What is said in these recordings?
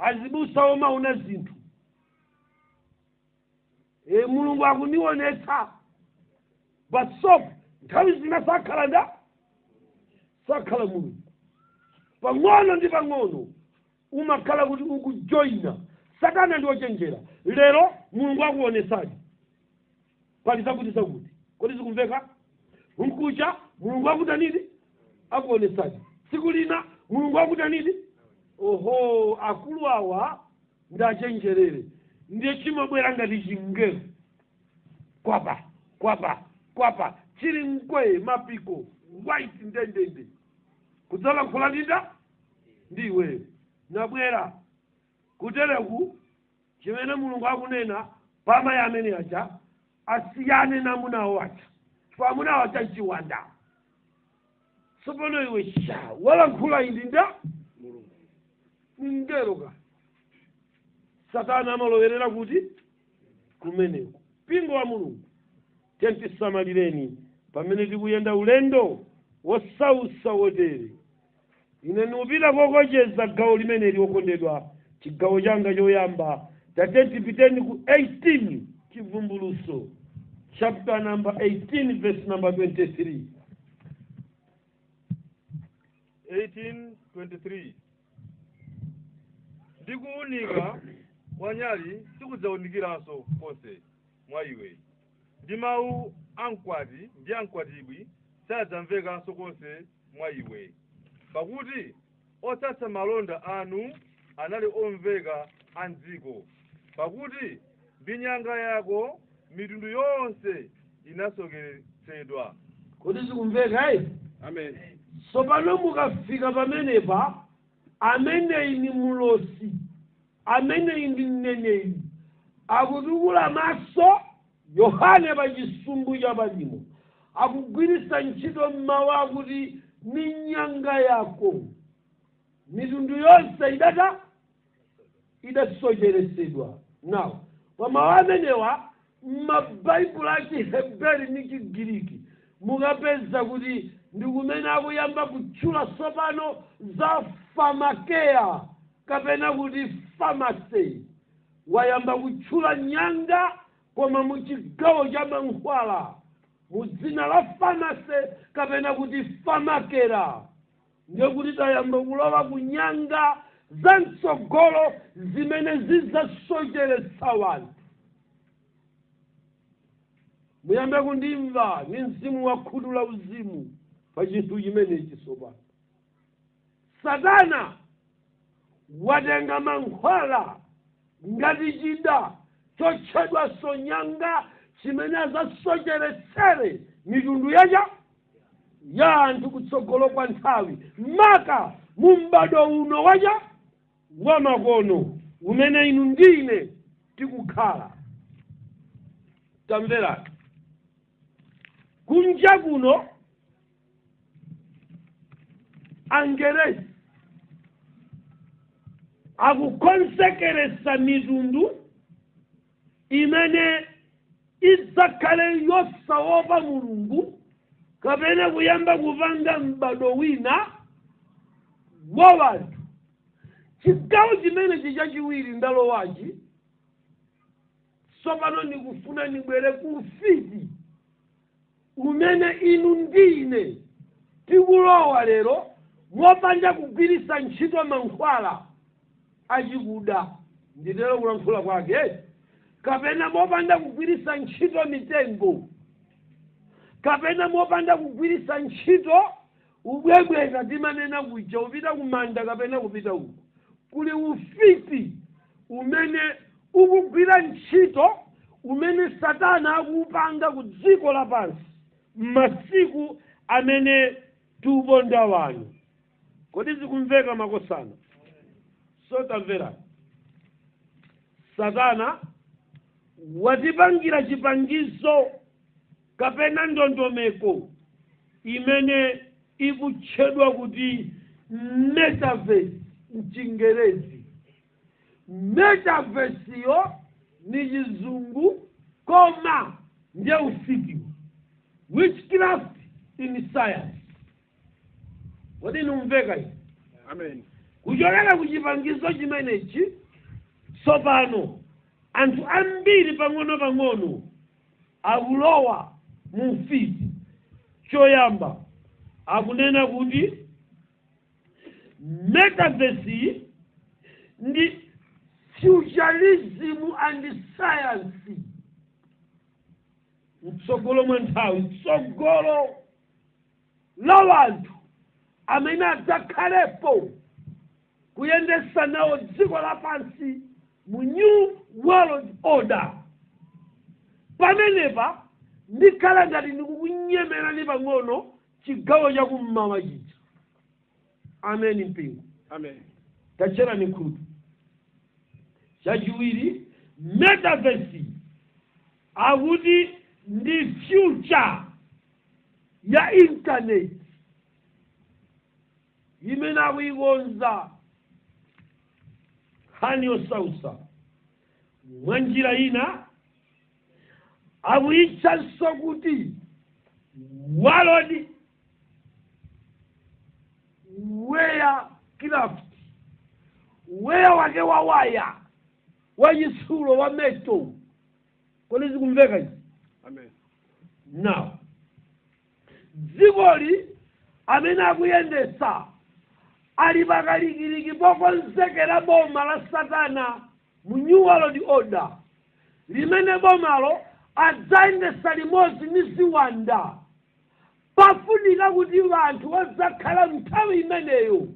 azibusa omaona zinthu mulungu akunionetsa basofu nthawi zina sakhala mulungu pang'ono ndi pang'ono umakhala kuti ukujoyina satana ndi ochenjera lero mulungu akuonetsadi pali zakuti kodi zikumveka nkucha mulungu akutanidi akuonetsadi tsiku lina mulungu akutanidi oho akulu awa ndachenjerere ndiye chimabwera ngati chingelo kwapa chili mkwe mapiko white ndendende kudzala nkhulandinda ndiwe nabwera kutereku chimene mulungu akunena pama ya amene aja asiyane na munawo aja chifukwa munawo aja chiwanda tsopano iwe walankhula indi nda ngero ka satana amalowerera kuti kumeneko mpingo wa mulungu tisamalireni pamene tikuyenda ulendo wosausa wotere ine ndikupita kokocheza gawo limene liwokondedwa chigawo changa choyamba tipiteni ku 18 chivumbuluso chapter number 18 verse number 23 18:23 ndikuunika wanyali sikudzawunikiranso konse mwa iwe ndi mawu ankwati ndi ankwatibwi sadzamvekanso konse mwa iwe pakuti osatsa malonda anu anali omveka a m'dziko pakuti ndi nyanga yako mitundu yonse inasokeretsedwa. Kodi zikumveka Amen. Tsopano mukafika pamenepa ameneyi ni mulosi ameneyi ndi mneneri akutukula maso Yohane pa chisumbu cha palimo akugwiritsa ntchito mmawu akuti ni nyanga yako mitundu yonse idasocheretsedwa. Now pamawu amenewa m'mabaibulo a Chiheberi ndi Chigiriki mukapeza kuti ndi kumene akuyamba kutchula tsopano za famakeya kapena kuti famasi wayamba kutchula nyanga koma muchigawo cha mankhwala mu dzina la famasi kapena kuti famakera ndiye kuti tayamba kulowa kunyanga za mtsogolo zimene zidzasocheretsa wanthu. Muyambe kundimva ni mzimu wa khutu la uzimu pa chinthu chimenechi tsopano. Satana watenga mankhwala ngati chida chotchedwa sonyanga chimene azasocheretsere mitundu ya anthu kutsogolo kwa nthawi maka mu m'bado uno wa makono umene inu ndine tikukhala. Tamverani kunja kuno Angerezi akukonsekeresa mitundu imene idzakhale yosaopa Mulungu kapena kuyamba kupanga m'bado wina wa wanthu. Chigawo chimene chichachiwiri ndalowachi tsopano ndikufuna nibwere ku ufiti umene inu ndine tikulowa lero mopanda kugwiritsa ntchito mankhwala achikuda nditero kulankhula kwake kapena mopanda kugwiritsa ntchito mitengo kapena mopanda kugwiritsa ntchito ubwebweta timanena kuja upita kumanda kapena kupita uko. Kuli ufiti umene ukugwira ntchito umene Satana akupanga ku dziko lapansi m'masiku amene tiuponda wanu. Kodi zikumveka makosana? Tamverani. Satana watipangira chipangizo kapena ndondomeko imene ikutchedwa kuti metaverse m'Chingerezi. Metaverse yo ni chizungu koma ndiye ufiti. Witchcraft in science. Kodi numveka hivi? Amen. kuchokera ku chipangizo chimenechi tsopano anthu ambiri pang'ono akulowa mu ufiti. Choyamba akunena kuti metaverse ndi futurism and science. Mtsogolo mwa nthawi, mtsogolo la wanthu amene adzakhalepo kuyendesa nawo dziko lapansi mu new world order. Pamenepa ndikhala ngati ndikukunyemerani pang'ono chigawo chakummawa chija. Amen mpingo. Amen. Tachera khutu. Chachiwiri, metaverse akuti ndi future ya internet imene akuikonza hani osausa. Mwa njira ina akuyitsanso kuti world craft, wake wa waya wachitsulo wa metal. Kodi zikumveka izi? Amen. Now dzikoli amene akuyendesa ali pakalikiliki pokonzekera boma la Satana mu new world order, limene bomalo adzayendesa limodzi ndi ziwanda. Pafunika kuti anthu odzakhala nthawi imeneyo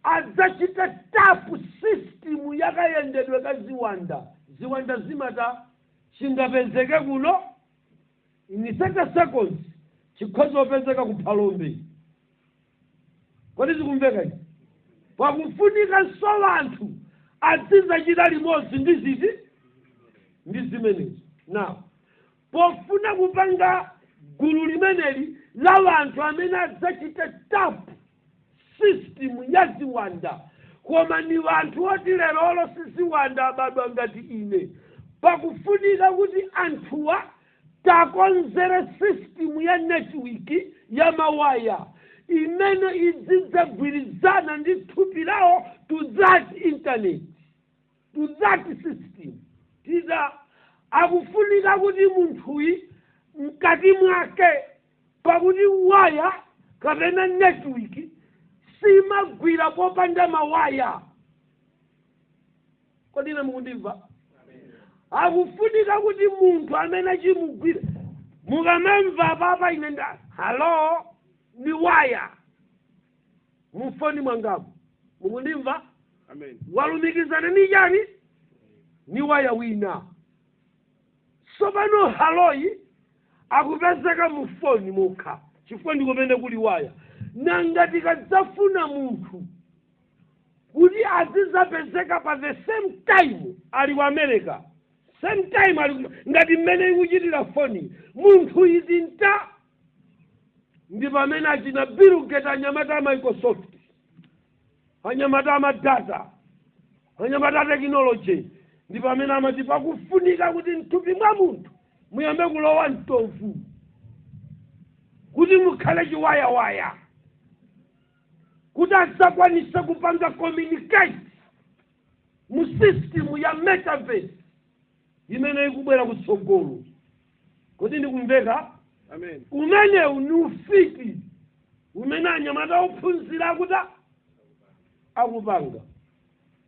adzachita tapu system yakayendedwe ka ziwanda. Ziwanda zimata chingapezeke kuno in 30 seconds chikhoza opezeka ku Phalombe. Kodi zikumveka izi? Pakufunika nso anthu adzachita limodzi ndi ziti ndi zimenezo. Now pofuna kupanga gulu limeneli la anthu amene adzachita tapu system ya ziwanda, koma ni anthu oti lero si ziwanda abadwa ngati ine. Pakufunika kuti anthuwa takonzere system ya network ya mawaya imene izidzagwirizana ndi thupi lawo to that internet, to that system. Tiza akufunika kuti munthuyi mkati mwake pakuti waya kapena network simagwira popanda mawaya. Kodi ine mukundimva? Akufunika kuti munthu amene chimugwira mukamamva papa ine nda hello ni waya mufoni mwangamu. Mukundimva? Amen. Walumikizana ni chani? Ni waya wina. Sopano haloyi akupezeka mufoni mukha chifukwa ndikumene kuli waya. Nangati kadzafuna munthu kuti azizapezeka pa the same time ali wa America, same time ali ngati mmene ikuchitira foni munthu izi nta ndi pamene achina Bill Gates anyamata Microsoft, anyamata data, anyamata technology, ndi pamene amati pakufunika kuti mthupi mwa munthu muyambe kulowa mtovu kuti mukhale chiwayawaya kuti adzakwanise kupanga communicate mu system ya metaverse imene ikubwera kutsogolo. Kuti ndikumveka? Amen. Umenewu ni ufiti umene anyamata ophunzira akuta akupanga.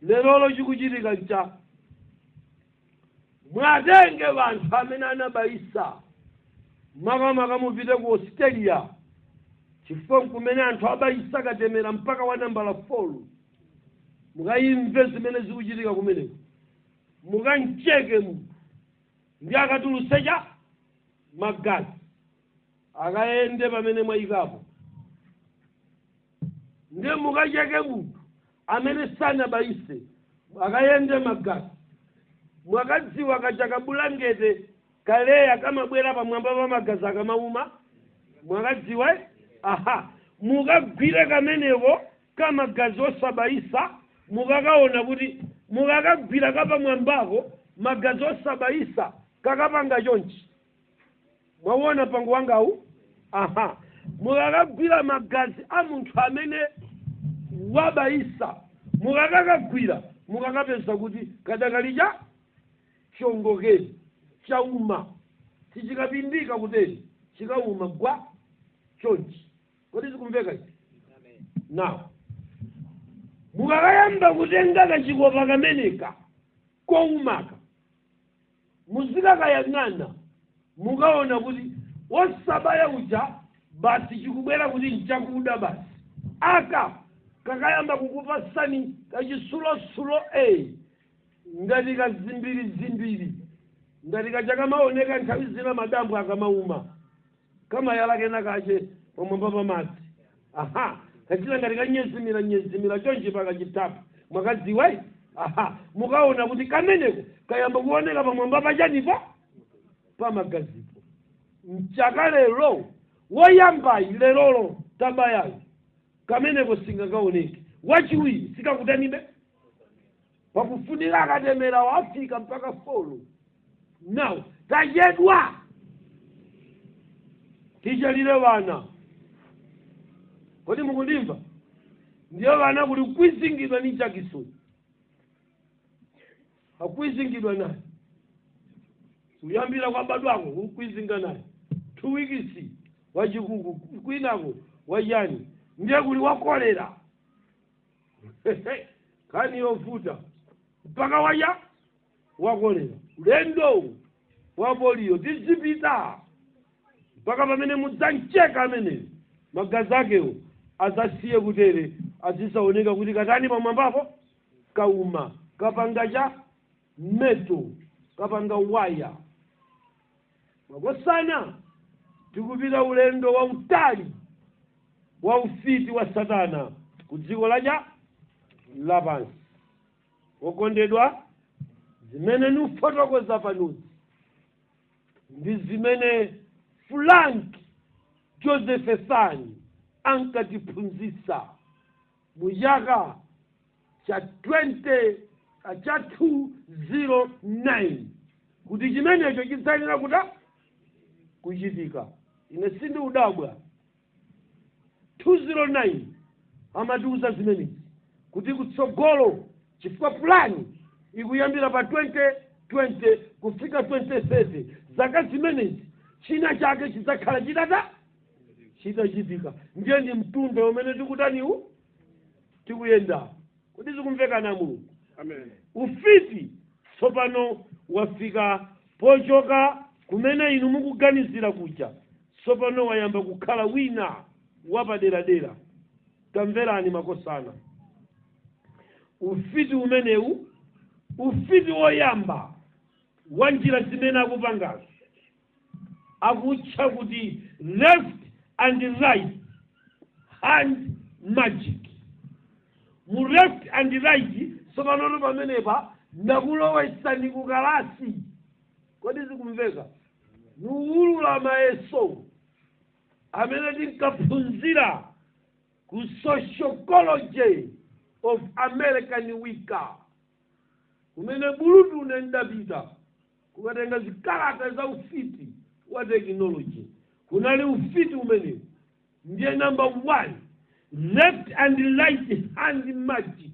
Lero chikuchitika ncha mwatenge vanthu amene anabayisa makamaka mupite ku Australia chifukwa kumene anthu abayisa katemera mpaka wa nambala 4. Mukayimve zimene zikuchitika kumeneko, mukancheke munthu ndi akatulusecha magazi akayende pamene mwayikapo, ndi mukacheke munthu amene sanabayise akayende magazi. Mwakadziwa kachaka bulangete kaleya kamabwera pamwamba pa magazi akamauma, mwakadziwa? Aha, mukagwire kamenewo kamagazi osabayisa mukakaona kuti mukakagwira kapamwambako magazi osabayisa kakapanga chonchi. Mwaona pango wangawu? Aha, mukakagwira magazi a munthu amene wabayisa mukakagwira mukakapeza kuti kadakalija chongokeni chauma sichikapindika kuteri chikauma gwa chonchi kodi zikumveka ichi now mukakayamba kutenga kachikopa kameneka koumaka muzikakayang'ana mukaona kuti osabaya uja basi chikubwera kuti nchakuda basi aka kakayamba kukupasani kachisulosulo ngati kazimbiri ngati kachakamaoneka nthawi zina madambo akamauma kama yalakena kache pamwamba pamadzi aha kachina ngati kanyezimira chonchi pakachitapa mwakadziwa aha mukaona kuti kameneko kayamba kuoneka pamwamba pachanipo pamagazipo mchakalero woyambayi lerolo tabayayo kameneko singakaoneke wachiwiri sikakutanibe pakufunika akatemera wafika mpaka folo now tajedwa tichalire vana kodi mukundimva ndiyo vana kuli kwizingidwa ni chakisoni akwizingidwa naye kuyambira kwa badwako ukwizinga naye 2 weeks wachikuku kwinako wajani ndiye kuli wakolera kani yofuta mpaka waya wakolera ulendo wapoliyo tizipita mpaka pamene mudzancheka amene magazi akewo azasiye kutere azisaoneka kuti katani pamwambapo kauma kapanga cha meto kapanga waya makosana tikupita ulendo wa utali wa ufiti wa satana ku dziko laja lapansi wokondedwa zimene nufotokoza panuzi ndi zimene Frank Josephesani ankatiphunzitsa mu chaka cha 209 kuti chimenecho chidzayenera kuta kuchitika ine sindi udabwa 209 amatiuza zimenezi kuti kutsogolo chifukwa plani ikuyambira pa 2020 kufika 2030 zaka zimenezi china chake chidzakhala chitachitika ndiye ndi mtunda umene tikutaniwu tikuyenda kuti zikumveka na Mulungu amen ufiti tsopano wafika pochoka kumene inu mukuganizira kuja tsopano wayamba kukhala wina wapaderadera tamverani makosana ufiti umenewu ufiti woyamba wa njira zimene akupangazo akutcha kuti left and right hand magic mu left and right tsopano pamenepa ndakulowetsani kukalasi kodi zikumveka nuulula mayeso amene tinkaphunzira ku sociology of American Wika kumene bulutu unendapita kukatenga zikalata za ufiti wa technology kunali ufiti umene ndiye number 1 left and right hand magic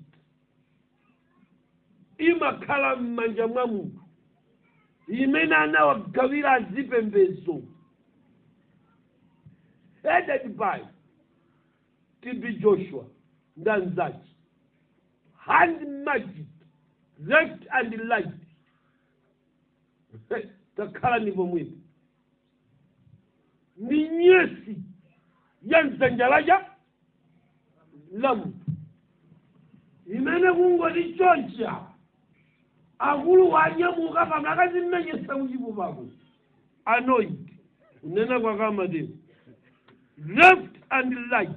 imakhala m'manja mwa munthu imene anawagawira azipembedzo headed by TB Joshua ndanzachi hand magic left and right takhala nipo mwini ni nyesi ya nzanja laja la munthu imene kungoti choncha akulu wanyamuka pamakazimenyesa kuchipo pako anoint unena kwa kama deo left and right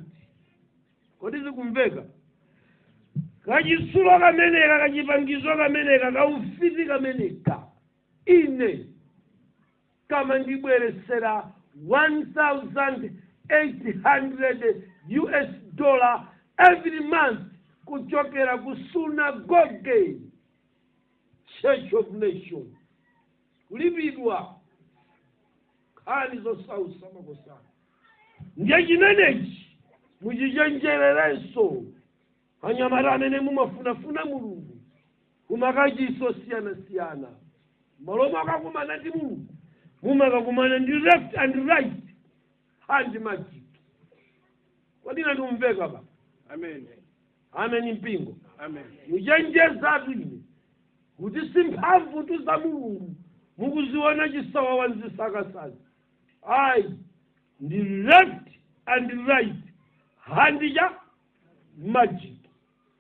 kodi zikumveka kachisulo kameneka kachipangizo kameneka kaufiti kameneka ine kama ndibweresera $1,800 every month kuchokera ku synagogue Church of Nations kulipidwa khani zosausa makosana ndiye chimenechi muchichenjererenso anyamata amene mumafunafuna mulungu kumakachiso osiyanasiyana malo makakumana ndi mulungu mumakakumana ndi left and right hand magic. Kodi ndimveka ba? Amen. Amen mpingo. Amen. Muchenjezatu ine kuti simphamvu tu za mulungu mukuziona chisawa wanzisakasaka. Ayi ndi left and right hand ya magic.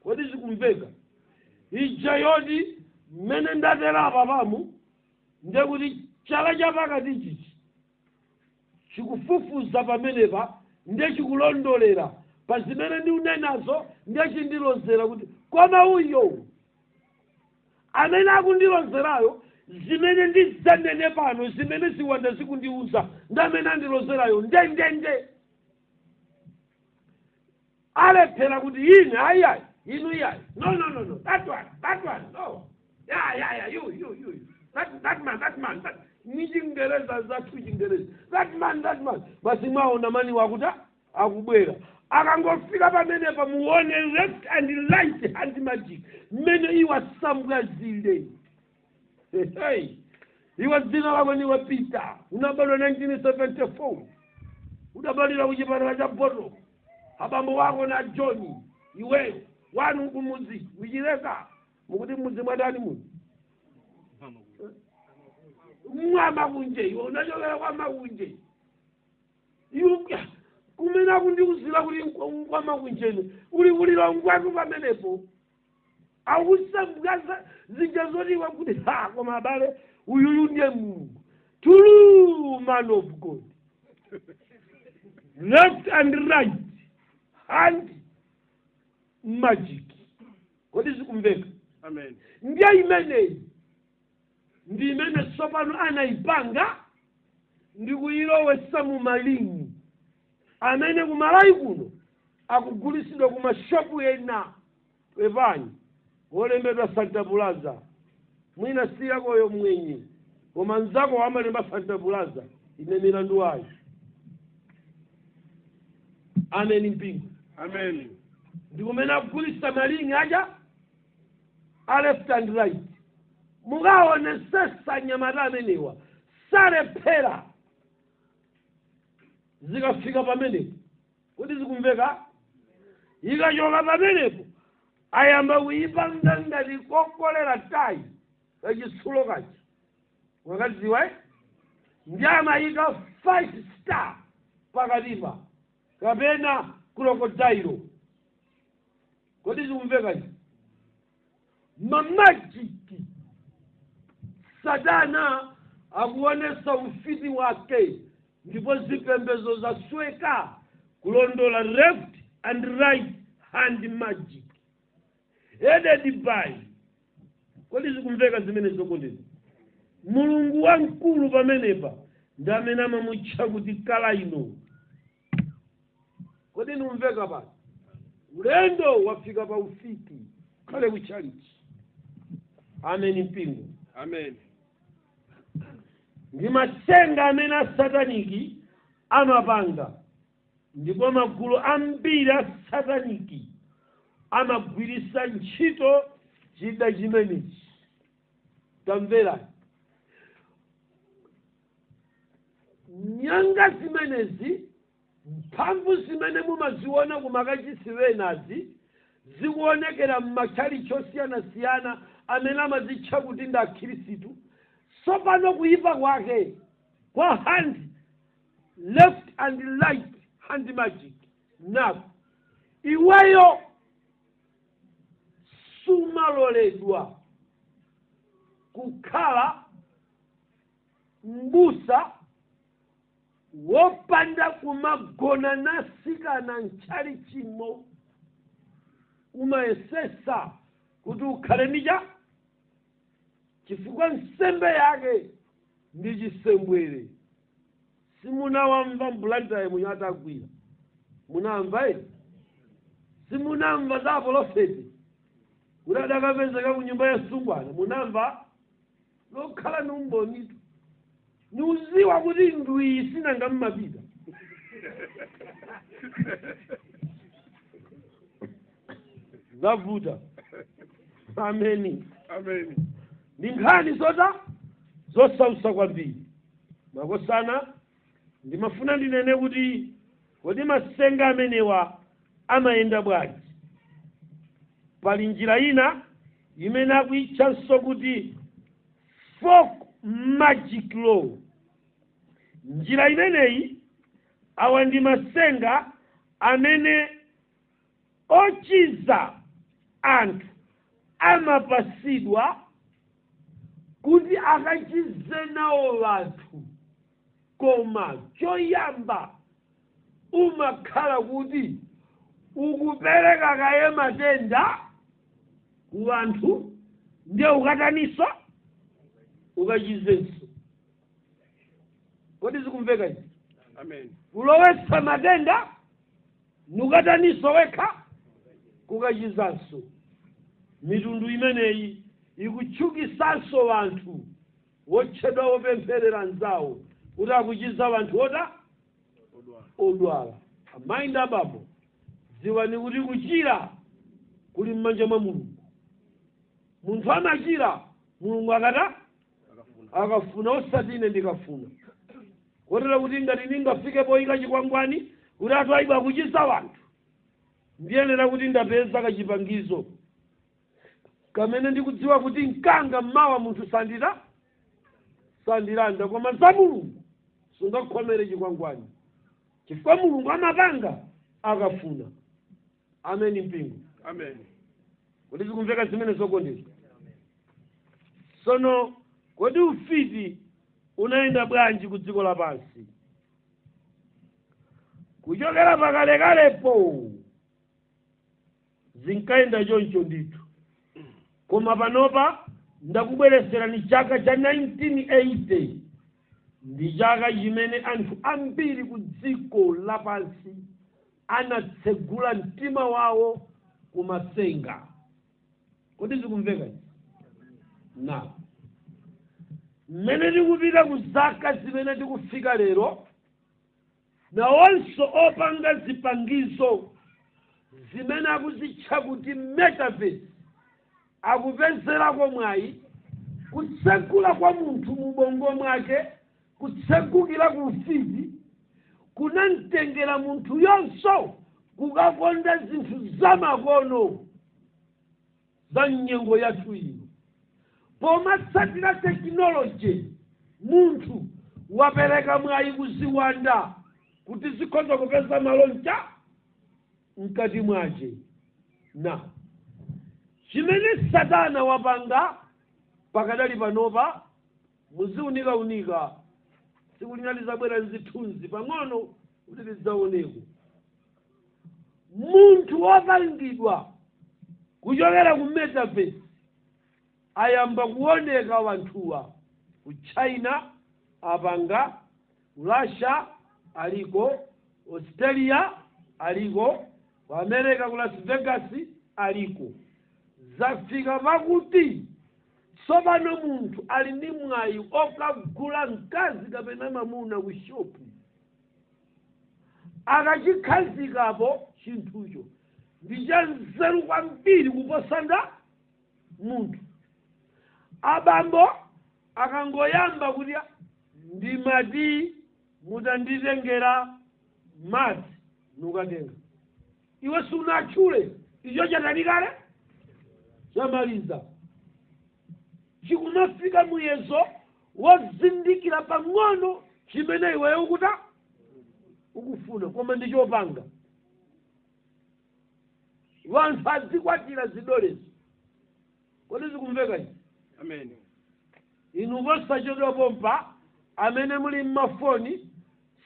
Kodi zikumveka? Ija yoti mmene ndatera apa pamu ndekuti chala chapakati chichi chikufufuza pamenepa ndiye chikulondolera pa zimene ndiunenazo ndiye chindilozera kuti koma uyo amene akundilozerayo zimene ndidzanene pano zimene ziwanda zikundiuza ndi amene andilozerayo ndendende alephera kuti ine ayiayi inu iyayi no that one no yeah you that man ni Chingereza zathu Chingereza that man basi mwaona mani wakuta akubwera akangofika pamene pamuone left and right hand magic mmene iwasambwazile. Hey, iwa dzina lako ni Peter, unabadwa 1974 udabalira kuchipatala cha Boto abambo wako na John iwe wanu kumuzi wichileka mukuti muzi mwadani muzi mwama kunje iwe unachokera kwa makunje kumena kundiuzira kuti kwa makunjeni ulira ngwatu pamenepo awusambwaza zija zotiwa kuti koma abale uyuyu ndiye Mulungu true man of God. Left and right hand magic. Kodi zikumveka? Amen. Ndiye imeneyi ndi imene tsopano anaipanga ndi kuyilowesa mu malingi amene kumalayi kuno akugulisidwa ku mashopu ena pepani olembedwa Santa Plaza mwina siyakoyo mwenye koma nzako amalemba Santa Plaza ine milandu wayo. Amen mpingo. Amen. Ndi kumene akugulisa malingi aja a left and right mukaonesesa nyamata amenewa salephera zikafika pamenepo. Kodi zikumveka? Ikachoka pamenepo ayamba kuyipanga ngati kokolera tayi kachitsulo kachi wakadziwa ndi amayika 5 star pakatipa kapena krokodilo. Kodi zikumveka izi? Mamajiki Satana akuonesa ufiti wake ndipo zipembezo zasweka kulondola left and right hand magic headed by. Kodi zikumveka zimene zokondeza? Mulungu wamkulu pamenepa ndi amene amamutcha kuti kalaino. Kodi numveka pa ulendo wafika pa ufiti kale kuchalichi. Amen mpingo. Amen. Ndi matsenga amene sataniki amapanga ndipo magulu ambiri a sataniki amagwirisa ntchito chida chimenechi. Tamvera nyanga zimenezi mphamvu zimene mumaziona kumakachisiwenazi zikuonekera m'machalichi osiyanasiyana amene amazitcha kuti ndi akhirisitu. Sopano kuyipa kwake kwa hand left and right hand magic napo iweyo sumaloledwa kukhala mbusa wopanda kumagona nasikana ntchalichimo umayesesa kuti ukhale ndija chifukwa nsembe yake ndi chisembwere. Simunawamva mbulantaya mwenye atagwira munamva eti? Simunamva za aprofeti kuti adakapezeka ku nyumba ya sungwana munamva? Lokhala numbonitu niuziwa kuti ndwi sinanga mmapita. zavuta. Ameni. Amen. Ndi nkhani zosautsa kwambiri. Makosana ndimafuna ndinene kuti kodi masenga amenewa amayenda bwanji. Pali njira ina imene akuitchanso kuti folk magic law. Njira imeneyi awa ndi masenga amene ochiza anthu amapasidwa kuti akachize nawo vanthu, koma choyamba umakhala kuti ukupereka kaye matenda ku vanthu ndiye ukataniso ukachizenso. Kodi zikumveka izi? Amen. Ulowetsa matenda nukataniso wekha kukachizanso. Mitundu imeneyi ikutchukisanso vanthu wotchedwa wopempherera nzawo kuti akuchiza vanthu odwala. Amayi ndi abambo, dziwani kuti kuchira kuli m'manja mwa Mulungu. Munthu amachira Mulungu akafuna, osati ine ndikafuna. Kotero kuti ngati ndingafike poyika chikwangwani kuti anthu ayiba kuchiza vanthu, ndiyenera kuti ndapeza kachipangizo kamene ndikudziwa kuti mkanga mmawa munthu sandilanda, koma za Mulungu sungakhomere chikwangwani, chifukwa Mulungu amapanga akafuna. Ameni mpingo. Amen. Kodi zikumveka zimene zokondedwa? Sono kodi ufiti unayenda bwanji ku dziko lapansi? Kuchokera pakalekalepo zinkayenda choncho ndithu, koma panopa ndakubweresera ni chaka cha 1980 ndi chaka chimene anthu ambiri ku dziko lapansi anatsegula mtima wawo kumasenga. Kodi zikumveka? Na mmene tikupita ku zaka zimene tikufika lero, nawonso opanga zipangizo zimene akuzitcha kuti metaverse akupezerako mwayi kutsegula kwa munthu mubongo mwake, kutsegukira ku ufiti kunamtengera munthu yonso kukakonda zinthu zamakono za nyengo yathu ino. Pomatsatira tekinoloji, munthu wapereka mwayi kuziwanda kuti zikhoza kupeza malonja mkati mwace. Na chimene Satana wapanga pakadali panopa muziunika tsiku lina lizabwera nzithunzi pang'ono kuti lidzaoneko. Munthu wopangidwa kuchokera ku metaverse ayamba kuoneka wanthuwa ku China apanga, Russia aliko, Australia aliko, ku America ku Las Vegas aliko. Zafika pakuti tsopano munthu ali ndi mwayi okagula mkazi kapena mamuna ku shopu. Akachikhazikapo chinthucho ndi cha nzeru kwambiri kuposa munthu. Abambo akangoyamba kuti ndimati mutanditengera madzi nukatenga, iwe sunatchule icho chatalikale chamaliza. Chikumafika muyezo wozindikira pang'ono chimene iweyo ukufuna, koma ndichopanga. Wanthu adzikwatira zidolezo. Kodi zikumveka izi? Amen. Inu posachedwa pompa amene muli mmafoni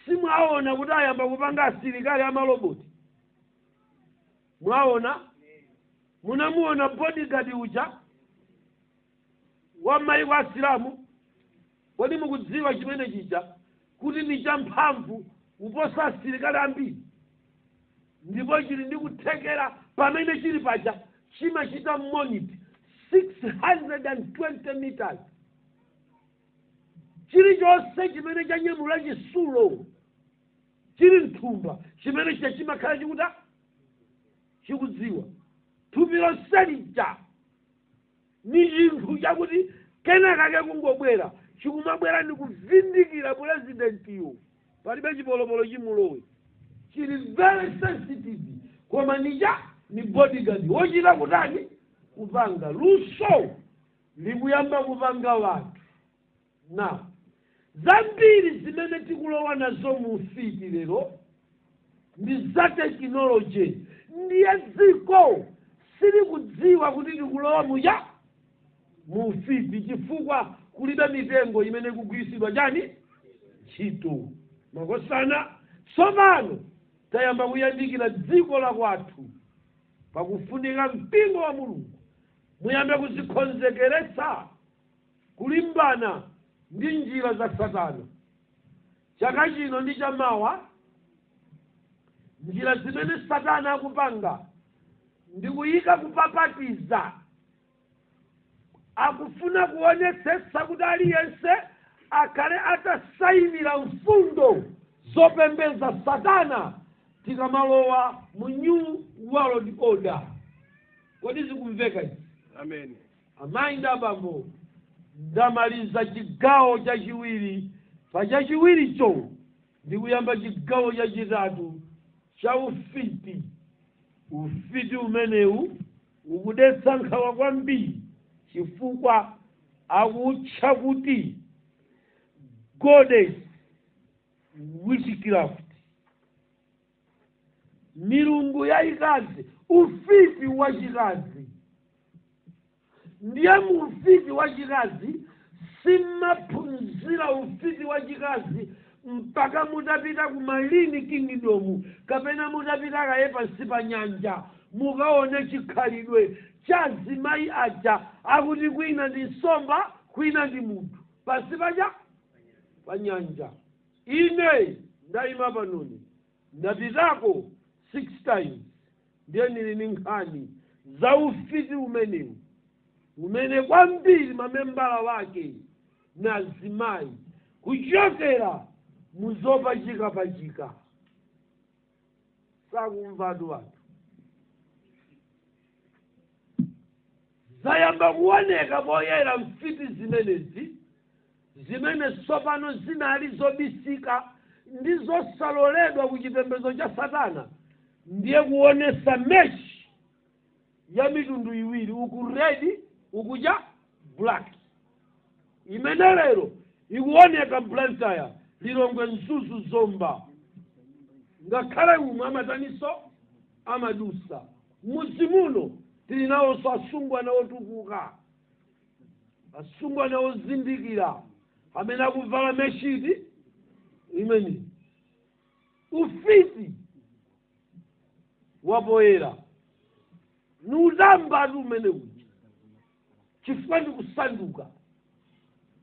simwaona kuti ayamba kupanga asilikali amaloboti? Mwaona? Munamuona bodyguard uja wa mayiko asilamu? Kodi mukudziwa chimene chija kuti ni champhamvu kuposa asilikali ambiri? Ndipo chili ndi kuthekera pamene chili paja chimachita monitor 620 meters. Chilichonse chimene chanyamula chisulo chili mthumba chimene chimakhala chikudziwa. thupi losalija ni chinthu chakuti kenakake kungobwera chikumabwera ndi kuvindikira purezidentiyo palibe chipolopolo chimulowe chili very sensitive koma ni bodyguard wochita kutani kupanga luso likuyamba kupanga wanthu na zambiri zimene tikulowa nazo mu ufiti lero ndi za tekinoloji ndiye dziko silikudziwa kuti tikulowa mu ufiti chifukwa kulibe mitengo imene kugwiritsidwa chani ntchito makosana tsopano tayamba kuyandikira dziko la kwathu pakufunika mpingo wa mulungu muyambe kuzikonzekeretsa kulimbana ndi njira za satana chaka chino ndi chamawa njira zimene satana akupanga ndi kuyika kuphatikiza akufuna kuonetsetsa kuti aliyense akhale atasayinira mfundo zopembedza satana tikamalowa mu new world order kodi zikumveka izi Amen. amayi ndi abambo ndamaliza chigawo chachiwiri pa chachiwiricho ndikuyamba chigawo chachitatu cha ufiti ufiti umenewu ukudetsa nkhawa kwambiri chifukwa akutcha kuti goddess witchcraft milungu yayikazi ufiti wachikazi ndiye mu ufiti wachikazi simaphunzira ufiti wachikazi mpaka mutapita ku Marine Kingdom kapena mutapita kaye pansi pa nyanja mukaone chikhalidwe cha azimayi aja akuti kwina ndi nsomba kwina ndi munthu pansi pa nyanja ine ndayima panoni ndapitako 6 times ndiye ndili ndi nkhani za ufiti umenewu umene kwambiri mamembala wake na azimayi kuchokera muzopachika sakumvatu watu zayamba kuoneka poyera mfiti zimenezi zimene tsopano zinali zobisika ndi zosaloledwa ku chipembedzo cha satana ndiye kuonesa meshi ya mitundu iwiri uku red ukuja black imene lero ikuoneka blantyre lilongwe mzuzu zomba ngakhale umwe amataniso amadusa muzimuno tili nawonso asungwana otukuka asungwana ozindikira amene akuvala meshiti imene ufiti wapoyera nutambatu umene uja chifukwa ndi kusanduka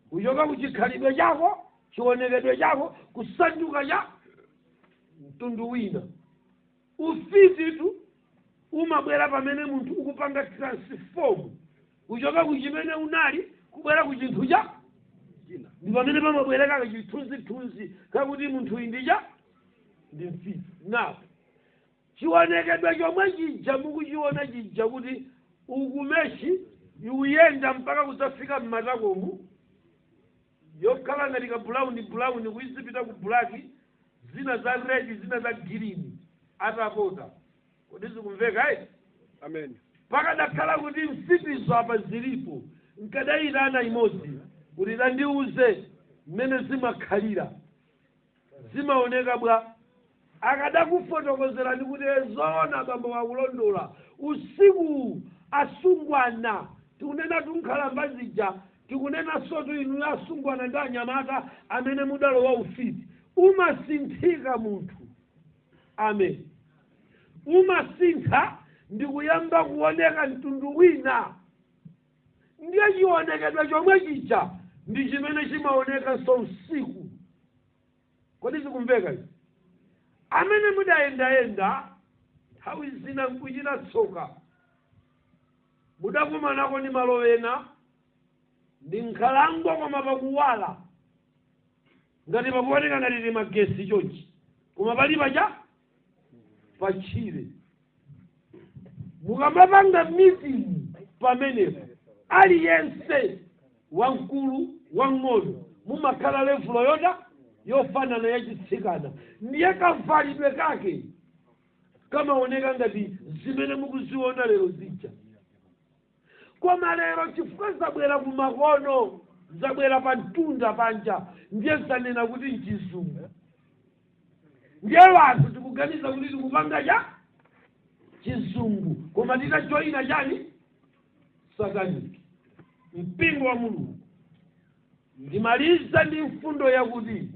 kuchoka kuchikhalidwe chako chionekedwe chako kusanduka cha mtundu wina ufititu umabwera pamene munthu ukupanga transform kuchoka kuchimene unali kubwera ku chinthu cha ndi pamene pamabwereka chithunzithunzi kakuti munthu indija ndi mfiti napo chionekedwe chomwe chija mukuchiona chija kuti ukumeshi iuyenda mpaka kudzafika mmatakomu yokhala ngati ka brown kuyizipita ku black zina za red zina za green atapota kodi zikumveka Amen. pakadakhala kuti mfitizo apa zilipo nkadayitana imodzi kuti tandiuze mmene zimakhalira zimaoneka bwa akadakufotokozerani kuti zoona bambo wakulondola usiku asungwana tikunena tunkhalamba zija tikunena sotu inu asungwana ndi anyamata amene mudalowa ufiti umasinthika munthu amen umasintha ndikuyamba kuoneka mtundu wina ndiye chionekedwe chomwe chija ndi chimene chimaoneka so usiku kodi zikumveka izi amene mudayendayenda nthawi zina nkuchita tsoka mudakumanako ndi malo ena ndi nkhalango koma pakuwala ngati pakuoneka ngati ndi magesi chonchi koma palipa cha pachire mukamapanga meeting pamenepo aliyense wamkulu wang'ono mumakhala levulo yofanana yachitsikana ndiye kavalidwe kake kamaoneka ngati zimene mukuziona lero zija. Koma lero chifukwa zabwera kumakono zabwera pa mtunda panja ndiye zanena kuti nchizungu, ndiye wanthu tikuganiza kuti tikupanga cha chizungu koma titajoyina chani sataniki mpingo wa Mulungu. Ndimaliza ndi mfundo yakuti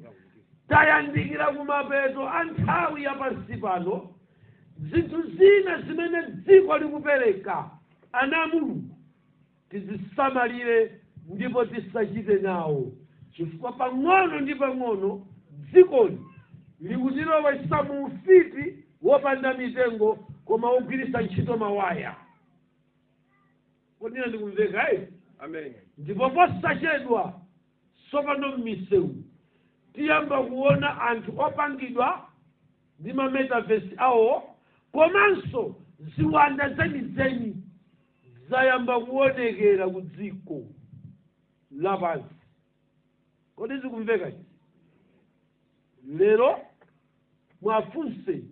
tayandikira kumapeto a nthawi yapansi pano. Zinthu zina zimene dziko likupereka ana Mulungu tizisamalire ndipo tisachite nawo, chifukwa pang'ono ndi pang'ono dzikoli likutilowesa mu ufiti wopanda mitengo koma wogwiritsa ntchito mawaya. Kodina ndikumveka Amen. ndipo posachedwa sopano m'misewu tiyamba kuona anthu opangidwa ndi mametaverse awo, komanso ziwanda zenizeni zayamba kuonekera ku dziko lapansi. Kodi zikumveka lero mwafunse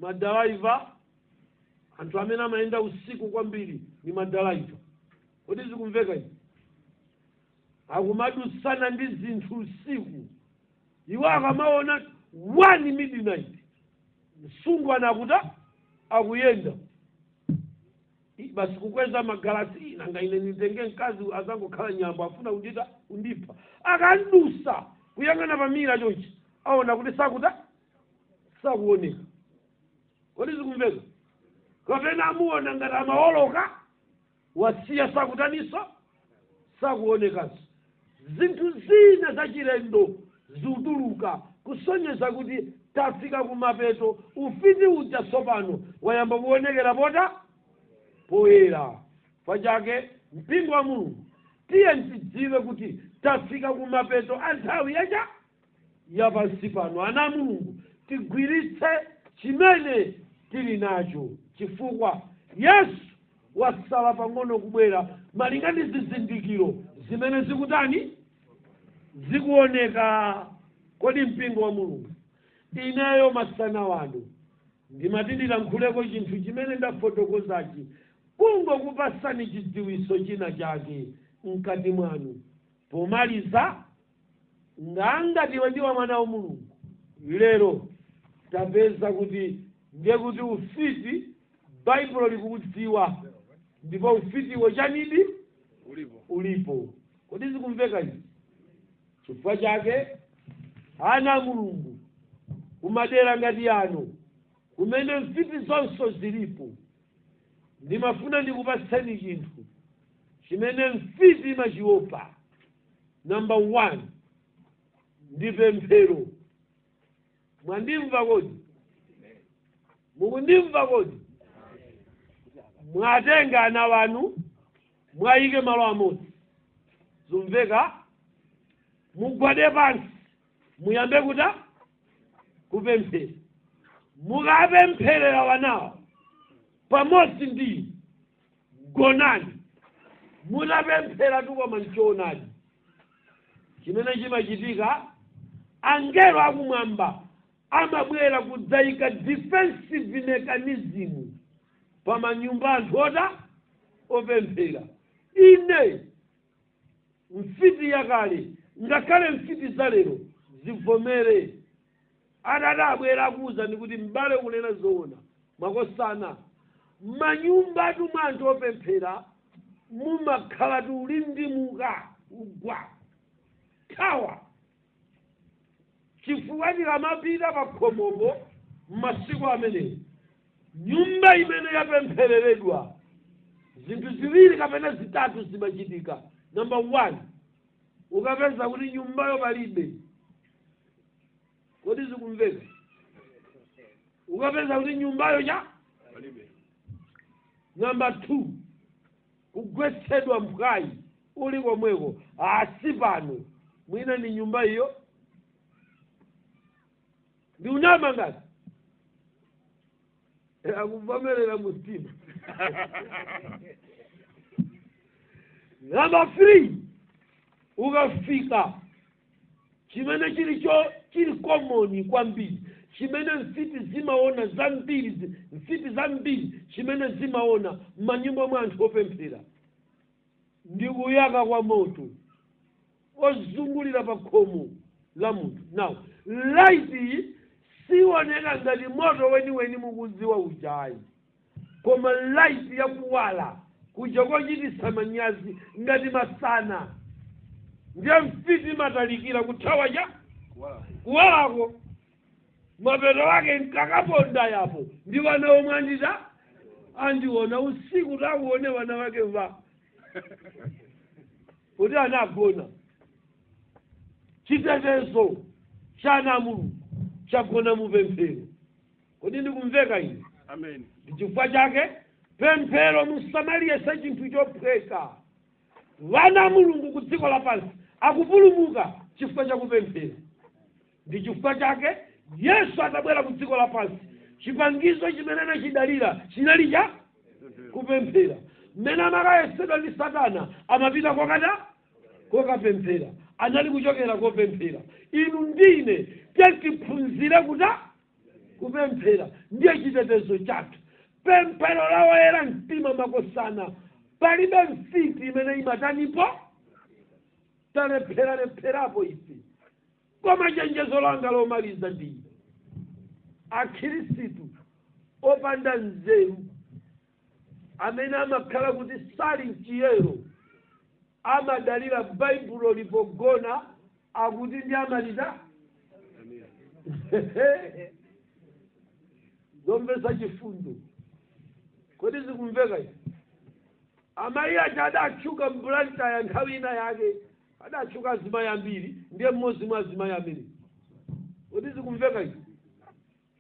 madalaiva anthu amene amayenda usiku kwambiri ni madalaiva. Kodi zikumveka akumadusana ndi zinthu usiku, iwo akamaona 1 midnight msungwana akuyenda basi kukweza magalasi nanga ine nitenge mkazi azangokhala nyambo afuna undipha akandusa kuyang'ana pamira chonchi aona kuti sakuoneka. Kodi zikumveka kapena amuona ngati amaoloka wasiya sakutaniso sakuonekaso. Zinthu zina zachilendo zikutuluka kusonyeza kuti tafika kumapeto. Ufiti uja tsopano wayamba kuonekera poyera pachake mpingo wa Mulungu tiye tidziwe kuti tafika kumapeto a nthawi yapansi pano. Ana Mulungu tigwiritse chimene tili nacho, chifukwa Yesu wasala pang'ono kubwera malinga ndi zizindikiro zimene zikutani zikuoneka. Kodi mpingo wa Mulungu ineyo masana wanu ndimatindira nkhuleko chinthu chimene ndafotokozachi kungokupasani chidziwiso china chake mkati mwanu. Pomaliza ngangatiwe ndiwa mwana wa Mulungu lero tapeza kuti ndiye kuti ufiti Baibulo likukudziwa ndipo ufitiwo chanidi ulipo. Kodi zikumveka izi? Chifukwa chake ana Mulungu kumadera ngati ano kumene mfiti zonso zilipo ndimafuna ndikupatseni chinthu chimene mfiti imachiopa. Number 1 ndi pemphero. Mwandimva kodi? Mukundimva kodi? Mwatenga ana wanu mwayike malo amodzi zumveka mugwade pansi muyambe kupemphera. Mukapempherera wanawo pamodzi ndi gonani mutapemphera tukoma nchoonadi chimene chimachitika. Angelo akumwamba amabwera kudzayika defensive mechanism pamanyumba anthu opemphera. Ine mfiti yakale ngakhale mfiti zalero zivomere adabwera kuuza ndikuti mbale kunena zoona makosana manyumba atu mwa anthu opemphera mumakhala tulindimuka ugwa thawa chifukwa tikamapita pa khomopo m'masiku amenewo nyumba imene yapemphereredwa zinthu ziwiri kapena zitatu zimachitika. Number 1 ukapeza kuti nyumbayo palibe. Kodi zikumveka? Ukapeza kuti nyumbayo palibe. Number 2 kugwetsedwa mphayi uli komweko asi pano mwina ni nyumba iyo ndi unyama ngati akuvomerera mtima Number 3, ukafika chimene chili common kwambiri, chimene mfiti zimaona zambiri, mfiti zambiri chimene zimaona m'manyumba mwa anthu opemphera ndi kuyaka kwa moto ozungulira pa khomo la munthu. Now light sioneka ngati moto weniweni mukudziwa ujayi, koma light yakuwala kuja kochititsa manyazi ngati masana, ndiye mfiti matalikira kuthawa cha kuwalako mapeto wake nkakaponda yapo ndi wana omwe andiona usiku takuone wana wake va kuti anagona. Chitetezo cha Mulungu chagona mupemphero. Kodi ndikumveka ine? Amen. Chifukwa chake pemphero musamaliyesa chinthu chophweka. Wana Mulungu ku dziko lapansi akupulumuka chifukwa cha kupemphera. Ndi chifukwa chake Yesu atabwera ku dziko lapansi, chipangizo chimene chidalira chinali cha kupemphera. Mmene amakayesedwa ndi Satana amapita kokapemphera, anali kuchokera kopemphera. Inu ndine tiphunzire kupemphera, ndiye chitetezo chathu. Pemphero la woyera mtima makosana, palibe mfiti imene imatanipo talepherapo ife. Koma chenjezo langa lomaliza ndi akhristu opanda nzeru amene amakhala kuti sali mchiyero, amadalira baibulo lipogona akuti ndi amalita zomvetsa chifundo. Kodi zikumveka izi? Amayi aja adatchuka mbulantaya nthawi ina yake, adatchuka azimayi ambiri, ndiye mmodzi mwa azimayi ambiri. Kodi zikumveka izi?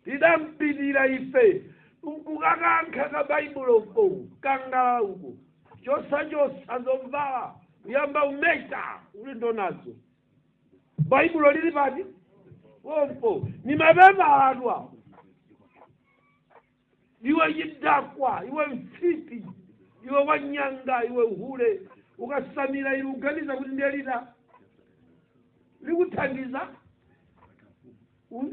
Tidampitirira ife nkukakankha ka baibulo uko kangala uko chosa zomvala uyamba umeta uli ndonazo. Baibulo lili pati ompo ni mapemba atwa, iwe chidakwa, iwe mfiti, iwe wanyanga, iwe uhule ukasamira ili uganiza kuti ndiye likuthandiza.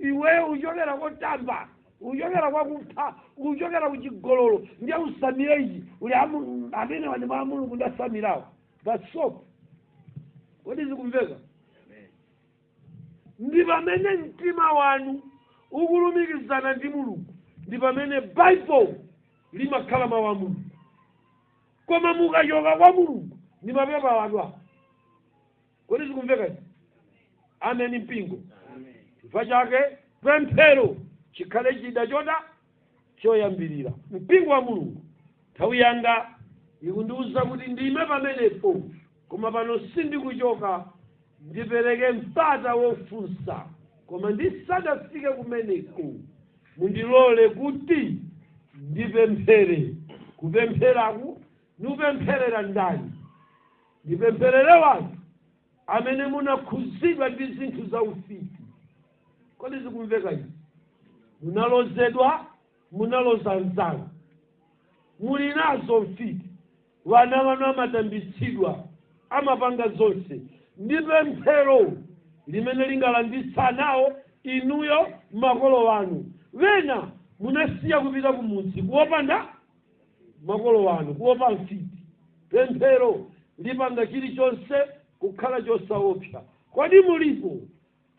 Iwe uchokera kotamba, uchokera kwa kupha, uchokera kuchigololo, ndiye usamire ichi uli amene wani mwa Mulungu ndasamirawo. That's so. Kodi zikumveka? Ndi pamene mtima wanu ukulumikizana ndi Mulungu, ndi pamene Bible limakhala mawu a Mulungu. Koma mukachoka kwa Mulungu ndi mapepa atwa. Kodi zikumveka? Amen mpingo. Chifukwa chake pemphero chikhale chida choyambirira. Mpingo wa Mulungu nthawi yanga ikundiwuza kuti ndime pamenepo, koma pano sindikuchoka ndipereke mpata wofunsa. Koma ndisadafike kumeneko mundilole kuti ndipemphere. Kupempheraku nupempherera ndani? Ndipempherere wanthu amene munakhuzidwa ndi zinthu za ufiti. Kodi zikumveka izi? Munalozedwa, munaloza nzanu, muli nazo mfiti, wana wanu amatambitsidwa, amapanga zonse. Ndi pemphero limene lingalanditsa nawo inuyo makolo wanu. Wena munasiya kupita kumudzi kuopanda makolo wanu, kuopa mfiti. Pemphero lipanga chilichonse kukhala chosaopsa. Kodi mulipo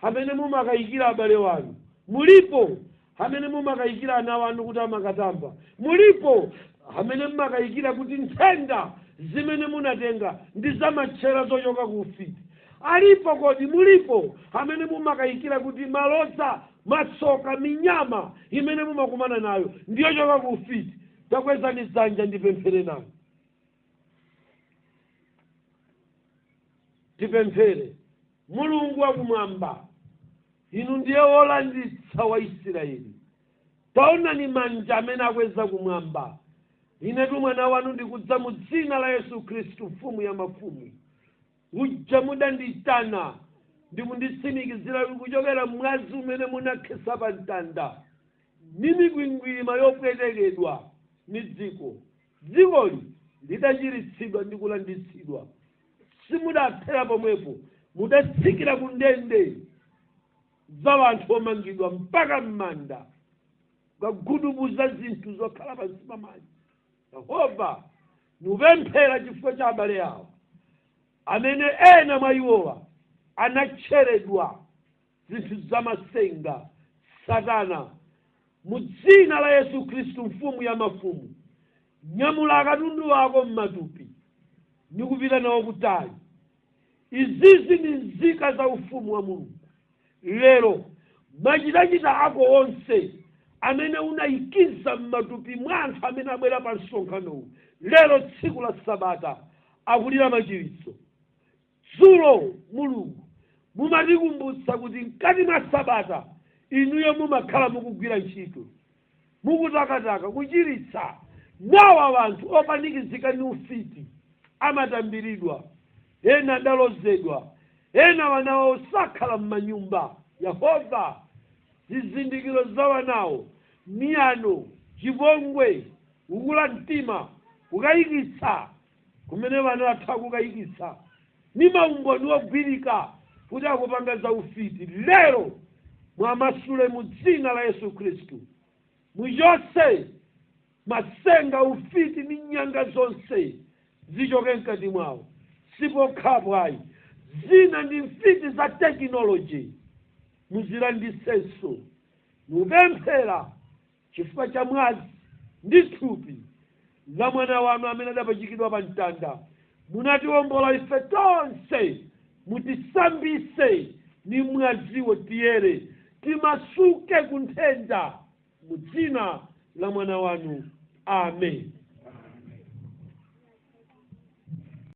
amene mumakayikira abale wanu? Mulipo amene mumakayikira ana wanu kuti amakatamba? Mulipo amene mumakayikira kuti nthenda zimene munatenga ndi zamatchera zochoka ku ufiti? Alipo kodi? Mulipo amene mumakayikira kuti malodza, matsoka, minyama imene mumakumana nayo ndiyo choka ku ufiti? Takwezani dzanja ndipemphere nayo. Tipemphere. Mulungu wakumwamba, inu ndiye wolanditsa wa Israeli. Taonani manja amene akweza kumwamba. Inetu mwana wanu ndikudza mu dzina la Yesu Khristu, mfumu ya mafumu. Uja mudanditana ndikunditsimikizira kuchokera mwazi umene munakhesa pa mtanda, ni mikwingwirima yopwetekedwa ni dziko. dzikoli lidachiritsidwa ndi kulanditsidwa. Simudathera pomwepo, mudatsikira ku ndende za anthu omangidwa mpaka m'manda, kugudubuza zinthu zokhala pansi pa madzi. Yehova mupemphera chifukwa cha abale awo amene ena mwa iwowa anatcheredwa zinthu zamasenga Satana. Mu dzina la Yesu Khristu, mfumu ya mafumu, nyamula katundu wako m'matupi nikupita nawo kutali. Izizi ni nzika za ufumu wa Mulungu. Lero machitachita ako onse amene unayikiza m'matupi mwa anthu amene abwera pa msonkhanowu, lero tsiku la Sabata akulira machiritso. Dzulo Mulungu mumatikumbutsa kuti mkati mwa Sabata inuyo mumakhala mukugwira ntchito, mukutakataka kuchiritsa. Nawa wanthu opanikizika ndi ufiti amatambiridwa, ena adalozedwa, ena wanawo sakhala m'manyumba. Yehova, zizindikiro za wanawo, miyano, chipongwe, kukula mtima, kukayikitsa kumene wanu atha kukayikitsa, ni maumboni ogwirika kuti akupanga za ufiti, lero mwamasule mu dzina la Yesu Khristu. Muchotse masenga, ufiti ni nyanga zonse zichoke mkati mwawo. Sipokhapo ayi, zina ndi mfiti za tekinoloji muzilandisenso. Mupemphera chifukwa cha mwazi ndi thupi la mwana wanu amene adapachikidwa pa mtanda. Munatiwombola ife tonse, mutisambise ni mwaziwo tiyere, timasuke kunthenda mu dzina la mwana wanu. Amen.